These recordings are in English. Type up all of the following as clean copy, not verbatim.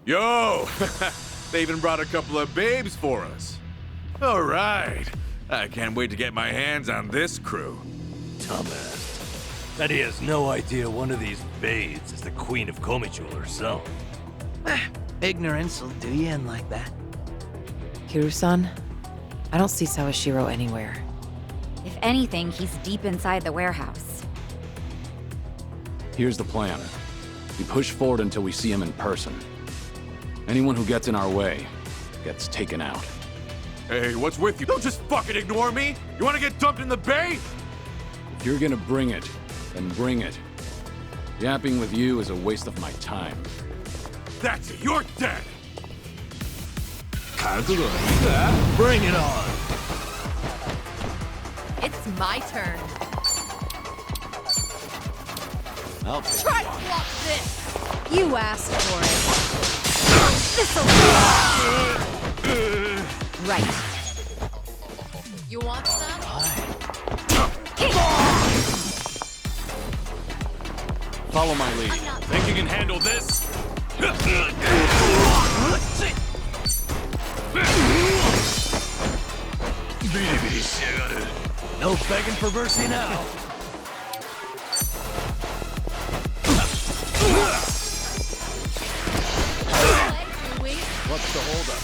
Yo! They even brought a couple of babes for us. All right. I can't wait to get my hands on this crew. Dumbass. Bet he has no idea one of these babes is the Queen of Komijul herself. Ignorance will do you in like that. Kiru-san, I don't see Sawashiro anywhere. If anything, he's deep inside the warehouse. Here's the plan. We push forward until we see him in person. Anyone who gets in our way gets taken out. Hey, what's with you? Don't just fucking ignore me! You wanna get dumped in the bay? If you're gonna bring it, then bring it. Yapping with you is a waste of my time. That's it, you're dead! Bring it on! It's my turn. I'll take Try to block this. You asked for This'll Right. You want some? Follow my lead. I'm not. Think you can handle this? No begging for mercy now. What's the holdup?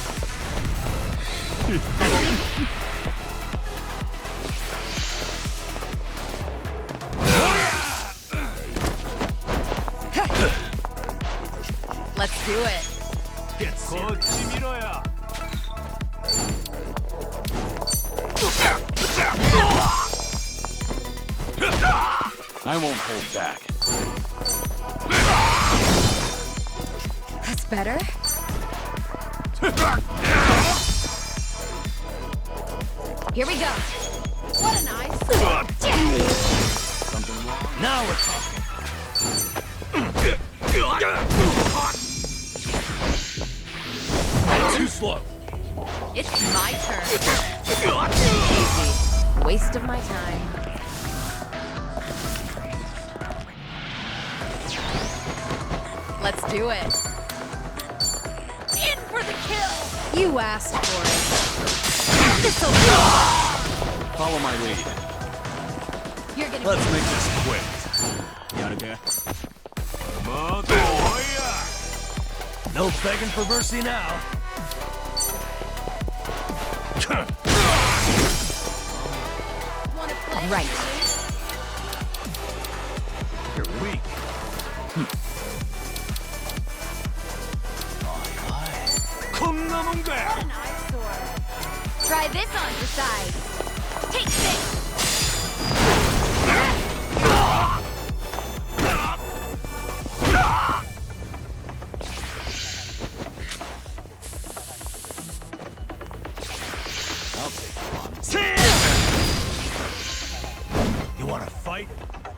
Let's do it. Get serious. I won't hold back. That's better? Here we go. What a nice. Something wrong? Now we're talking. Too slow. It's my turn. Easy. Waste of my time. Let's do it. In for the kill. You asked for This'll Follow my lead. You're gonna. Let's make this quick. No begging for mercy now. Wanna play? Right. You're weak. What an eyesore. Try this on your side. Take this. I'll take you on. You wanna fight?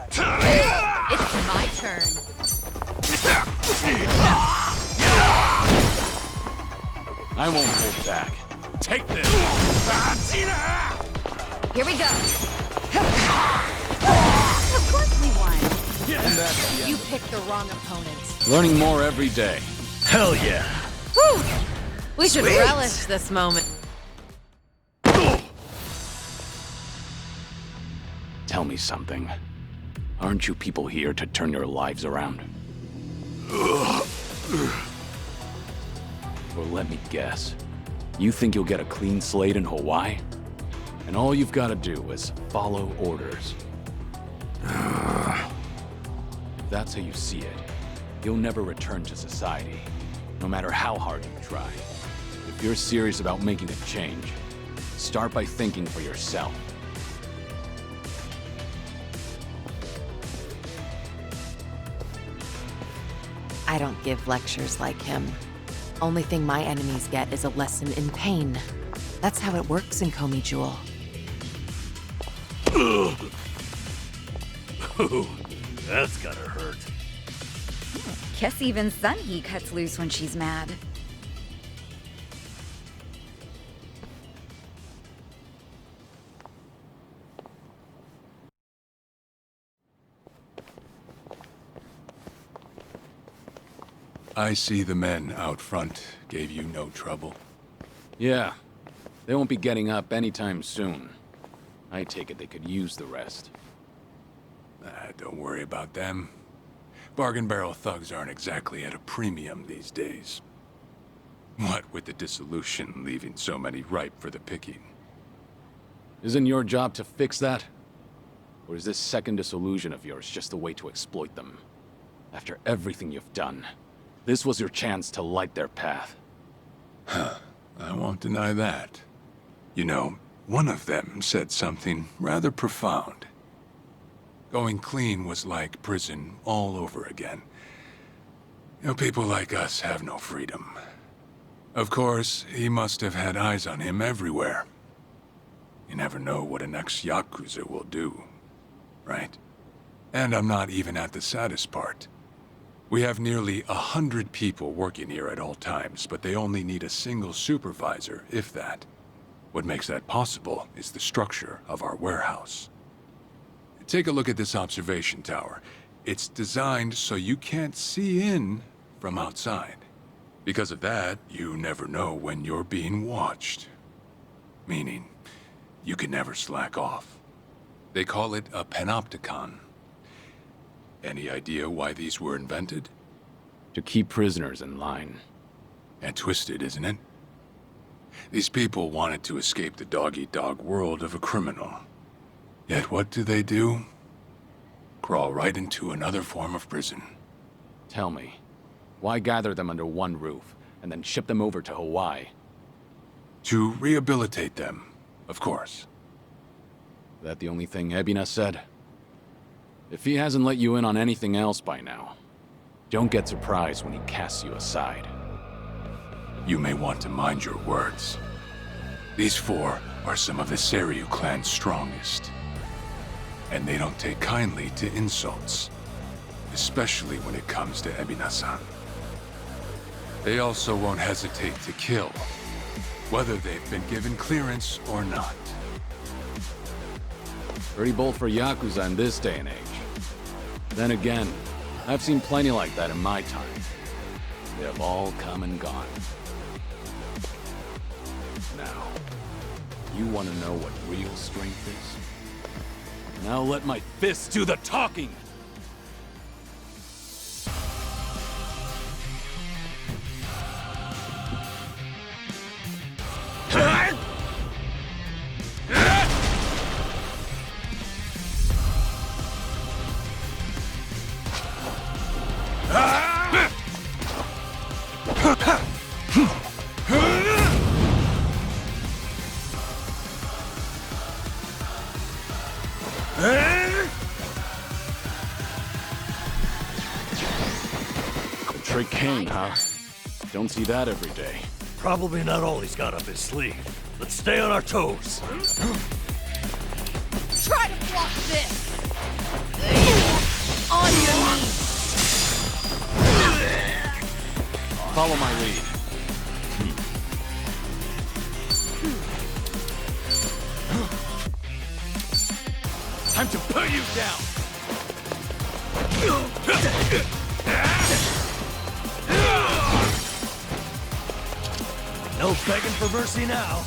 It's my turn. I won't hold back. Take this! Here we go. Of course we won. And that's the You end. picked the wrong opponent. Learning more every day. Hell yeah. Whew! We should relish this moment. Tell me something. Aren't you people here to turn your lives around? Or let me guess. You think you'll get a clean slate in Hawaii? And all you've got to do is follow orders. If that's how you see it, you'll never return to society, no matter how hard you try. If you're serious about making a change, start by thinking for yourself. I don't give lectures like him. Only thing my enemies get is a lesson in pain. That's how it works in Komijul. Ooh, that's gotta hurt. Guess even Sunhee cuts loose when she's mad. I see the men out front gave you no trouble. Yeah. They won't be getting up anytime soon. I take it they could use the rest. Don't worry about them. Bargain barrel thugs aren't exactly at a premium these days. What with the dissolution leaving so many ripe for the picking. Isn't your job to fix that? Or is this second disillusion of yours just a way to exploit them? After everything you've done, this was your chance to light their path. I won't deny that. You know, one of them said something rather profound. Going clean was like prison all over again. You know, people like us have no freedom. Of course, he must have had eyes on him everywhere. You never know what an ex-Yakuza will do, right? And I'm not even at the saddest part. We have nearly 100 people working here at all times, but they only need a single supervisor, if that. What makes that possible is the structure of our warehouse. Take a look at this observation tower. It's designed so you can't see in from outside. Because of that, you never know when you're being watched. Meaning, you can never slack off. They call it a panopticon. Any idea why these were invented? To keep prisoners in line. And twisted, isn't it? These people wanted to escape the dog-eat-dog world of a criminal. Yet what do? Crawl right into another form of prison. Tell me, why gather them under one roof, and then ship them over to Hawaii? To rehabilitate them, of course. That the only thing Ebina said? If he hasn't let you in on anything else by now, don't get surprised when he casts you aside. You may want to mind your words. These four are some of the Seiryu clan's strongest. And they don't take kindly to insults, especially when it comes to Ebina-san. They also won't hesitate to kill, whether they've been given clearance or not. Pretty bold for Yakuza in this day and age. Then again, I've seen plenty like that in my time. They have all come and gone. Now, you want to know what real strength is? Now let my fists do the talking! Trick King, huh? Don't see that every day. Probably not all he's got up his sleeve. Let's stay on our toes. Try to block this! On your knees! Follow my lead. Time to put you down! No begging for mercy now.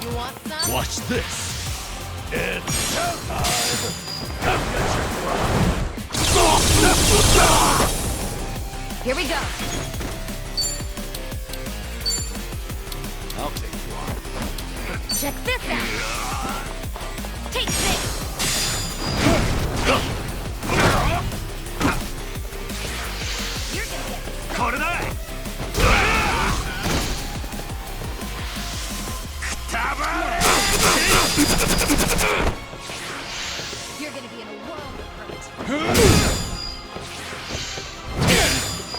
You want some? Watch this. It's showtime. Here we go. I'll take you on. Check this out. Take this. You're gonna get You're gonna be in a world of hurt.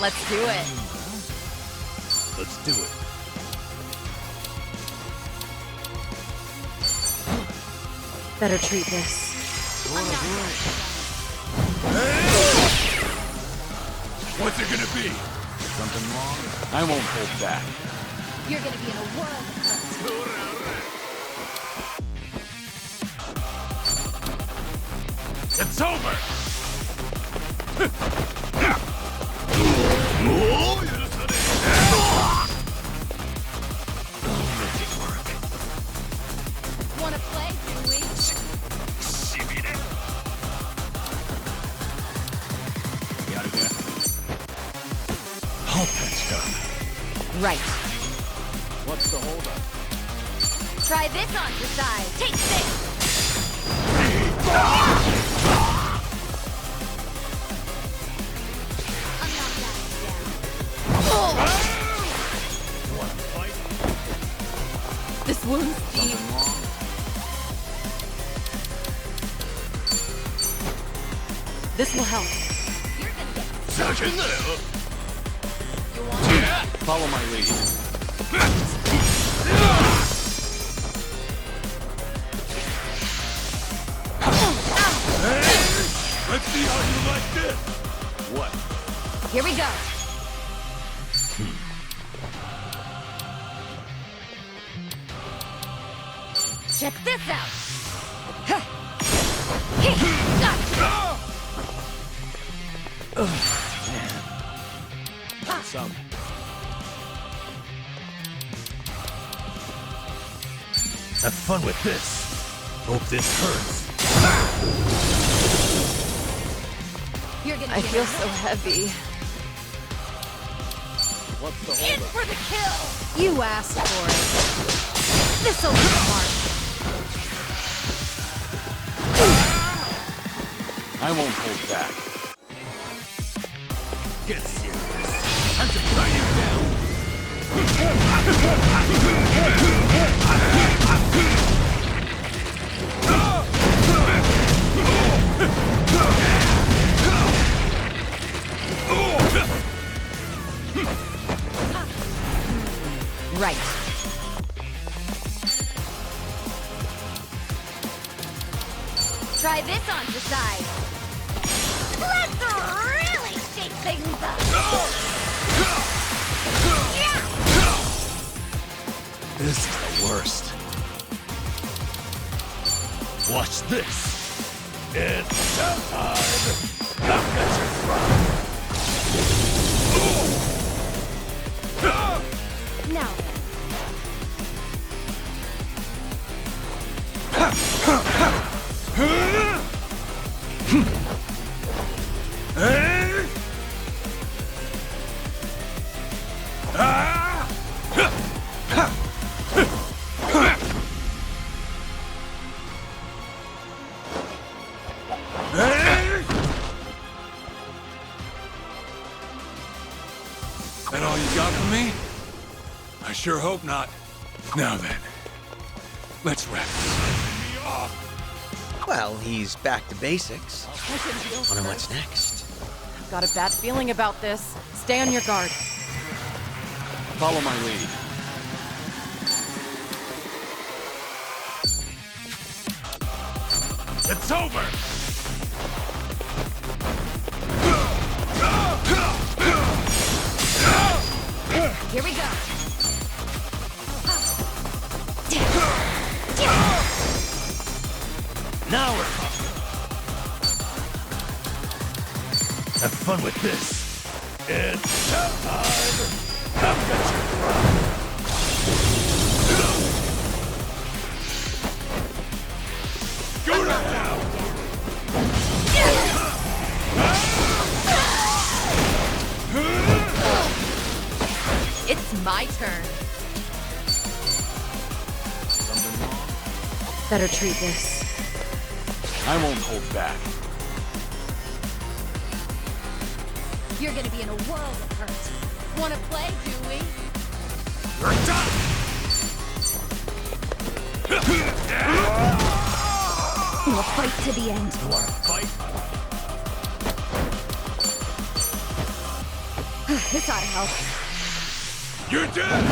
Let's do it. Let's do it. Better treat this. What's it gonna be? Something wrong? I won't hold back. You're gonna be in a world of hurt. It's over. Wanna play, do we? All patched up. Right. What's the holdup? Try this on for size. Take this! I'm not backing down. This wound's deep. This will help. You're gonna get... Follow my lead. Let's see how you like this. What? Here we go. Check this out. Some. Have fun with this. Hope this hurts. You're gonna I get feel it. so heavy. What's the In holdup? for the kill. You asked for it. This'll be smart. I won't hold back. Get serious. Time to tie you down. Right. Try this on for size. Let's really shake things up. Yeah. This is the worst. Watch this. It's showtime. Now get your Now That all you got for me? I sure hope not. Now then, let's wrap this. Well, he's back to basics. Wonder what's next. I've got a bad feeling about this. Stay on your guard. Follow my lead. It's over. here we go. Now we're talking. Have fun with this. It's showtime. Now get your Go to hell. It's my turn. Better treat this. I won't hold back. You're gonna be in a world of hurt. Wanna play, do we? You're done. We'll fight to the end. You wanna fight? This ought to help. You're dead.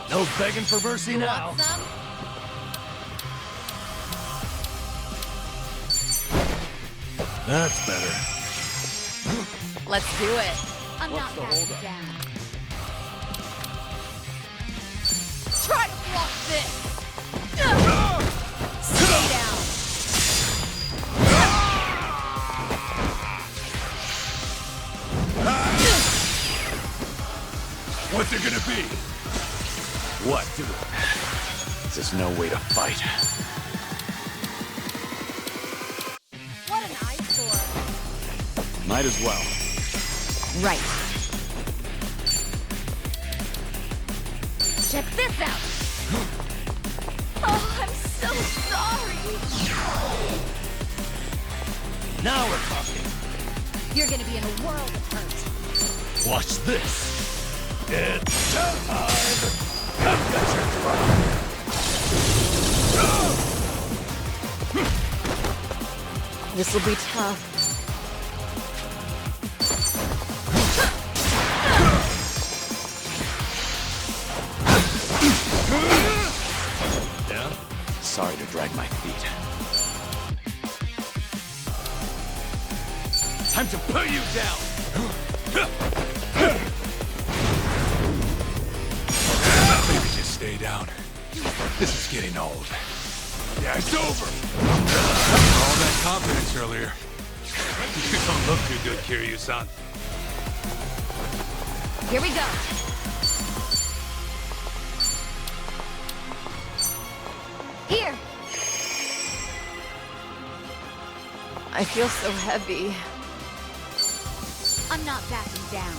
No begging for mercy now. Want some? That's better. Let's do it. I'm not the backing holdup? down. Try to block this. Stay down. This is no way to fight. What an eyesore. Might as well. Right. Check this out. Oh, I'm so sorry. Now we're talking. You're gonna be in a world of hurt. Watch this. It's time. This'll be tough. Yeah? Sorry to drag my feet. Time to put you down. Maybe just stay down. This is getting old. Yeah, it's over. All that confidence earlier. You don't look too good, Kiryu-san. Here we go. Here. I feel so heavy. I'm not backing down.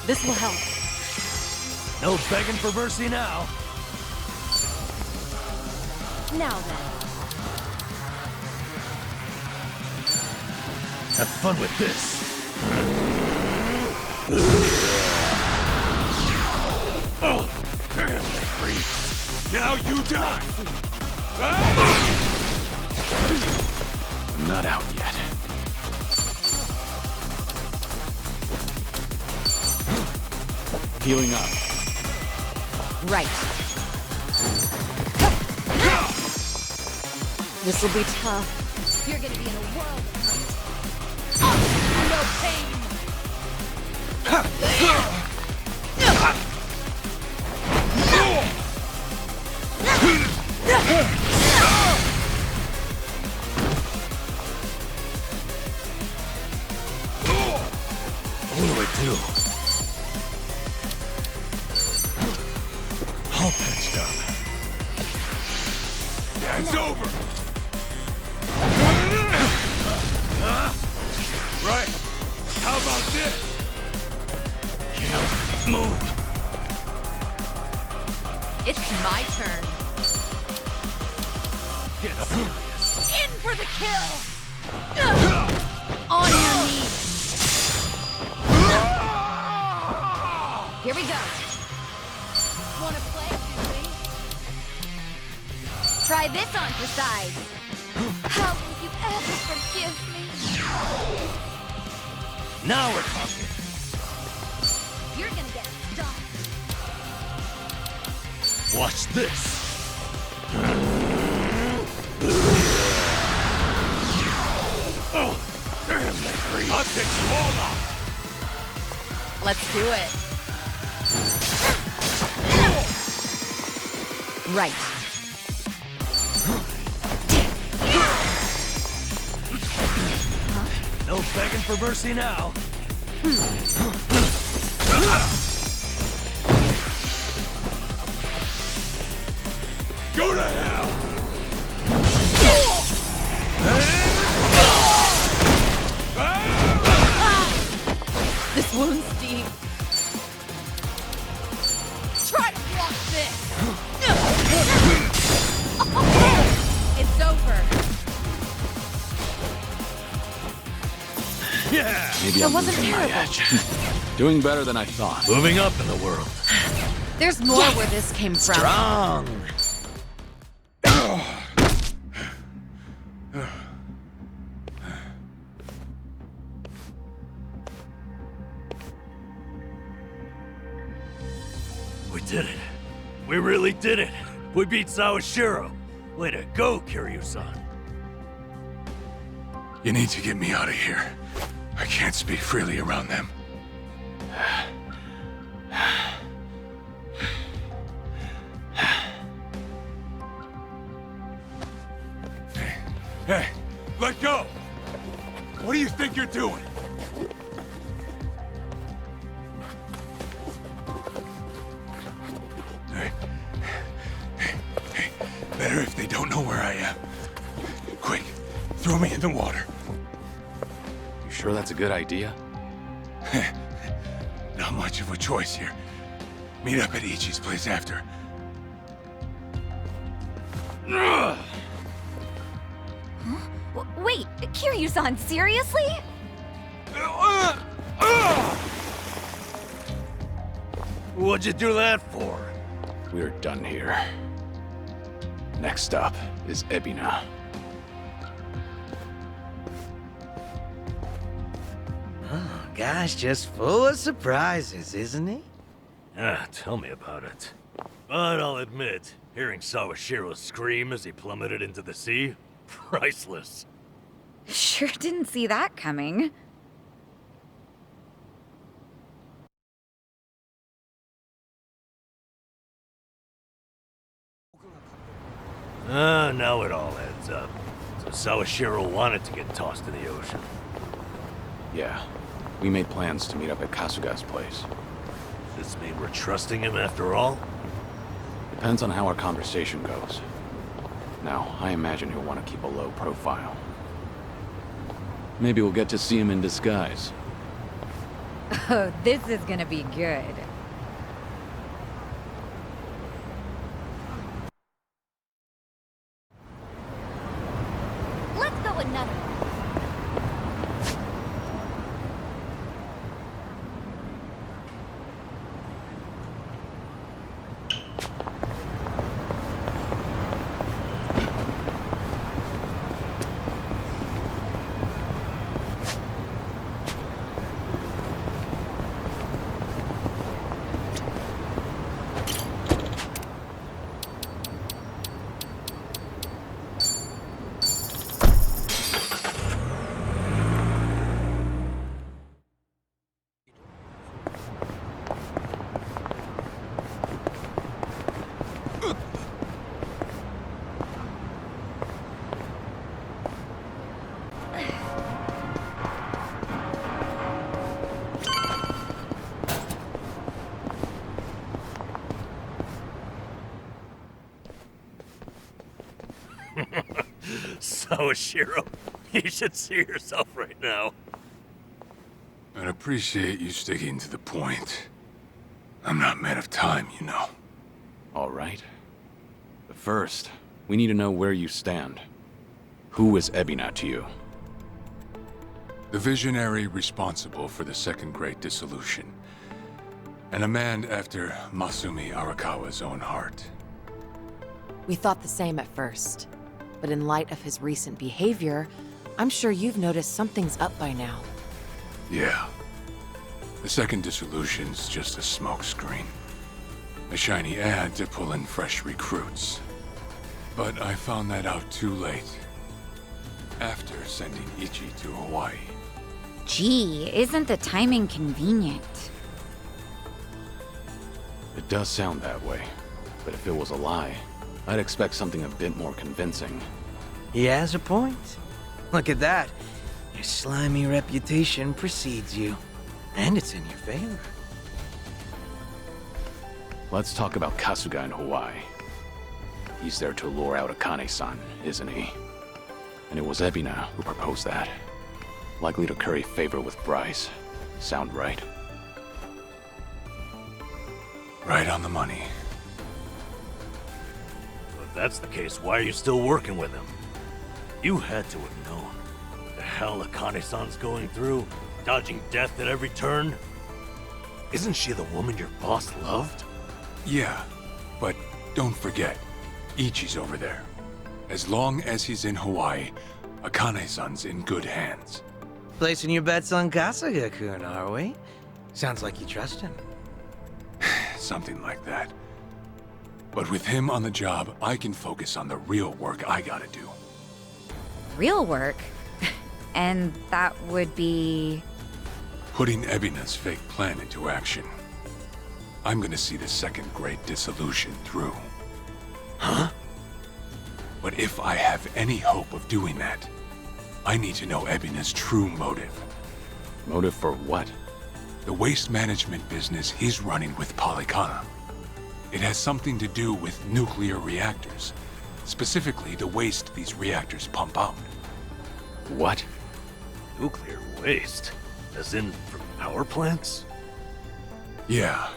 This will help. No begging for mercy now. Now then. Have fun with this. Oh, damn, freak. Now you die! I'm not out yet. Healing up. Right. This'll be tough. You're gonna be in a world of hurt. Oh, no pain. What do I do? All patched up. Yeah, it's over! Right. How about this? Can't move. It's my turn. Get serious. In for the kill. On your knees. Here we go. Wanna play, Julie? Try this on for size. How will you ever forgive me? Now we're talking. You're gonna get stuck. Watch this. Oh, damn, that freak. I'll take you all out! Let's do it. Right. No begging for mercy now. Go to hell! This wound's deep. Try to block this. It's over. Yeah. Maybe That I'm wasn't losing my terrible. edge. Doing better than I thought. Moving up in the world. There's more where this came from. Strong. We did it. We really did it. We beat Sawashiro. Way to go, Kiryu-san. You need to get me out of here. I can't speak freely around them. Hey, let go! What do you think you're doing? Throw me in the water. You sure that's a good idea? Not much of a choice here. Meet up at Ichi's place after. Wait, Kiryu-san, seriously? What'd you do that for? We're done here. Next up is Ebina. Oh, guy's just full of surprises, isn't he? Ah, tell me about it. But I'll admit, hearing Sawashiro scream as he plummeted into the sea, priceless. Sure didn't see that coming. Now it all adds up. So Sawashiro wanted to get tossed in the ocean. Yeah, we made plans to meet up at Kasuga's place. Does this mean we're trusting him after all? Depends on how our conversation goes. Now, I imagine he'll want to keep a low profile. Maybe we'll get to see him in disguise. Oh, this is gonna be good. Let's go another. Sawashiro, you should see yourself right now. I'd appreciate you sticking to the point. I'm not men of time, you know. All right. But first, we need to know where you stand. Who is Ebina to you? The visionary responsible for the Second Great Dissolution. And a man after Masumi Arakawa's own heart. We thought the same at first. But in light of his recent behavior, I'm sure you've noticed something's up by now. Yeah. The Second Dissolution's just a smokescreen. A shiny ad to pull in fresh recruits. But I found that out too late. After sending Ichi to Hawaii. Gee, isn't the timing convenient? It does sound that way. But if it was a lie, I'd expect something a bit more convincing. He has a point. Look at that. Your slimy reputation precedes you. And it's in your favor. Let's talk about Kasuga in Hawaii. He's there to lure out Akane-san, isn't he? And it was Ebina who proposed that. Likely to curry favor with Bryce. Sound right? Right on the money. If that's the case, why are you still working with him? You had to have known. The hell Akane-san's going through, dodging death at every turn. Isn't she the woman your boss loved? Yeah, but don't forget, Ichi's over there. As long as he's in Hawaii, Akane-san's in good hands. Placing your bets on Kasuga-kun, are we? Sounds like you trust him. Something like that. But with him on the job, I can focus on the real work I gotta do. Real work? And that would be... Putting Ebina's fake plan into action. I'm gonna see the Second Great Dissolution through. Huh? But if I have any hope of doing that, I need to know Ebina's true motive. Motive for what? The waste management business he's running with Polycana. It has something to do with nuclear reactors. Specifically, the waste these reactors pump out. What? Nuclear waste? As in from power plants? Yeah.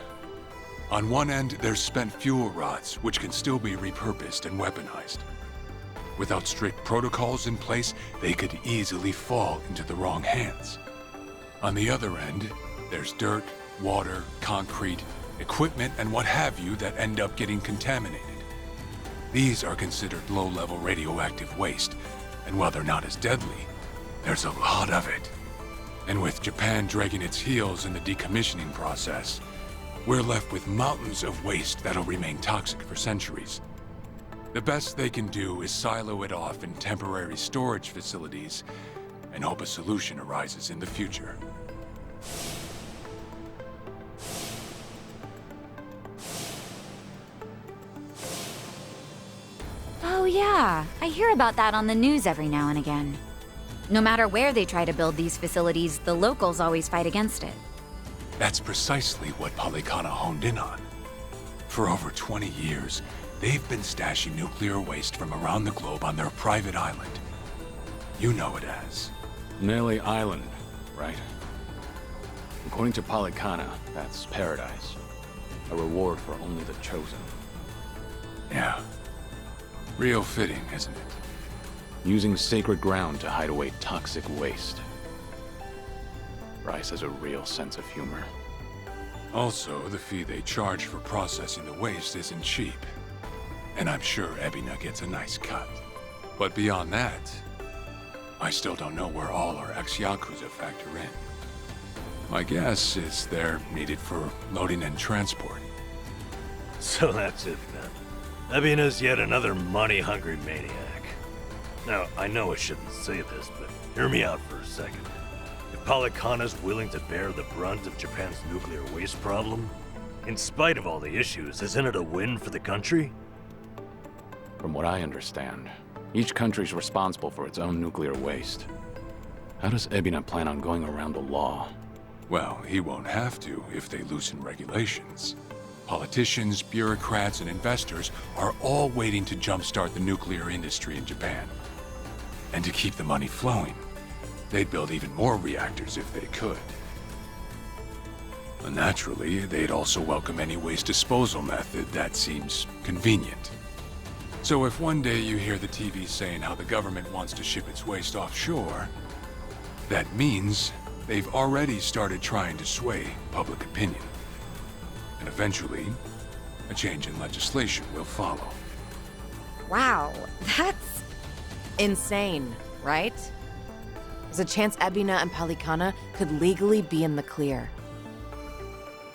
On one end, there's spent fuel rods, which can still be repurposed and weaponized. Without strict protocols in place, they could easily fall into the wrong hands. On the other end, there's dirt, water, concrete, equipment, and what have you that end up getting contaminated. These are considered low-level radioactive waste, and while they're not as deadly, there's a lot of it. And with Japan dragging its heels in the decommissioning process, we're left with mountains of waste that'll remain toxic for centuries. The best they can do is silo it off in temporary storage facilities and hope a solution arises in the future. Oh yeah, I hear about that on the news every now and again. No matter where they try to build these facilities, the locals always fight against it. That's precisely what Polycana honed in on. For over 20 years, they've been stashing nuclear waste from around the globe on their private island. You know it as. Nelly Island, right? According to Polycana, that's paradise. A reward for only the chosen. Yeah. Real fitting, isn't it? Using sacred ground to hide away toxic waste. Bryce has a real sense of humor. Also, the fee they charge for processing the waste isn't cheap. And I'm sure Ebina gets a nice cut. But beyond that, I still don't know where all our ex-Yakuza factor in. My guess is they're needed for loading and transport. So that's it then. Ebina's yet another money-hungry maniac. Now, I know I shouldn't say this, but hear me out for a second. If Polycana's willing to bear the brunt of Japan's nuclear waste problem, in spite of all the issues, isn't it a win for the country? From what I understand, each country's responsible for its own nuclear waste. How does Ebina plan on going around the law? Well, he won't have to if they loosen regulations. Politicians, bureaucrats, and investors are all waiting to jumpstart the nuclear industry in Japan. And to keep the money flowing, they'd build even more reactors if they could. And naturally, they'd also welcome any waste disposal method that seems convenient. So if one day you hear the TV saying how the government wants to ship its waste offshore, that means they've already started trying to sway public opinion. And eventually, a change in legislation will follow. Wow, that's... Insane, right? There's a chance Ebina and Polycana could legally be in the clear.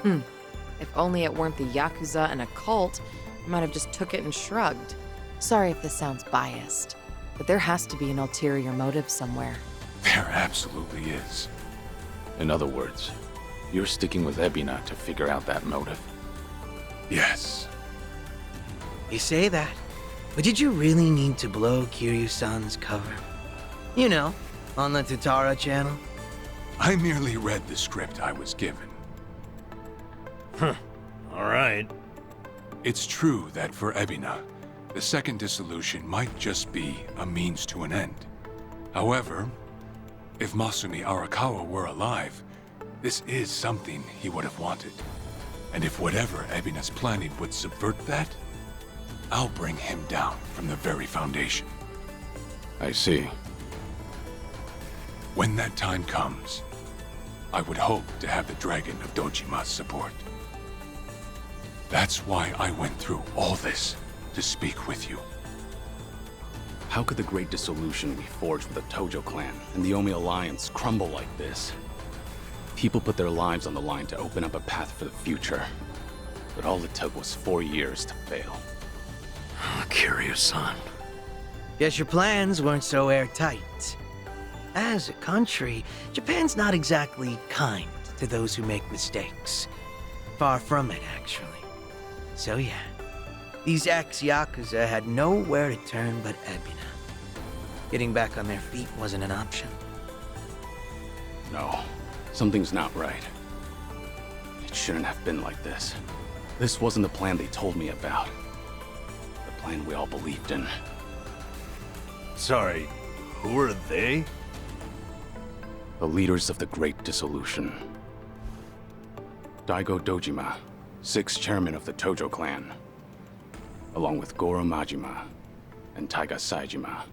If only it weren't the Yakuza and a cult, I might have just took it and shrugged. Sorry if this sounds biased, but there has to be an ulterior motive somewhere. There absolutely is. In other words, you're sticking with Ebina to figure out that motive. Yes. You say that, but did you really need to blow Kiryu-san's cover? You know, on the Tatara channel? I merely read the script I was given. Alright. It's true that for Ebina, the second dissolution might just be a means to an end. However, if Masumi Arakawa were alive, this is something he would have wanted. And if whatever Ebina's planning would subvert that, I'll bring him down from the very foundation. I see. When that time comes, I would hope to have the Dragon of Dojima's support. That's why I went through all this, to speak with you. How could the great dissolution we forged with the Tojo clan and the Omi Alliance crumble like this? People put their lives on the line to open up a path for the future. But all it took was 4 years to fail. Kiryu-san. Guess your plans weren't so airtight. As a country, Japan's not exactly kind to those who make mistakes. Far from it, actually. So yeah, these ex-Yakuza had nowhere to turn but Ebina. Getting back on their feet wasn't an option. No, something's not right. It shouldn't have been like this. This wasn't the plan they told me about. The plan we all believed in. Sorry, who are they? The leaders of the Great Dissolution. Daigo Dojima, 6th chairman of the Tojo clan, along with Goro Majima and Taiga Saejima.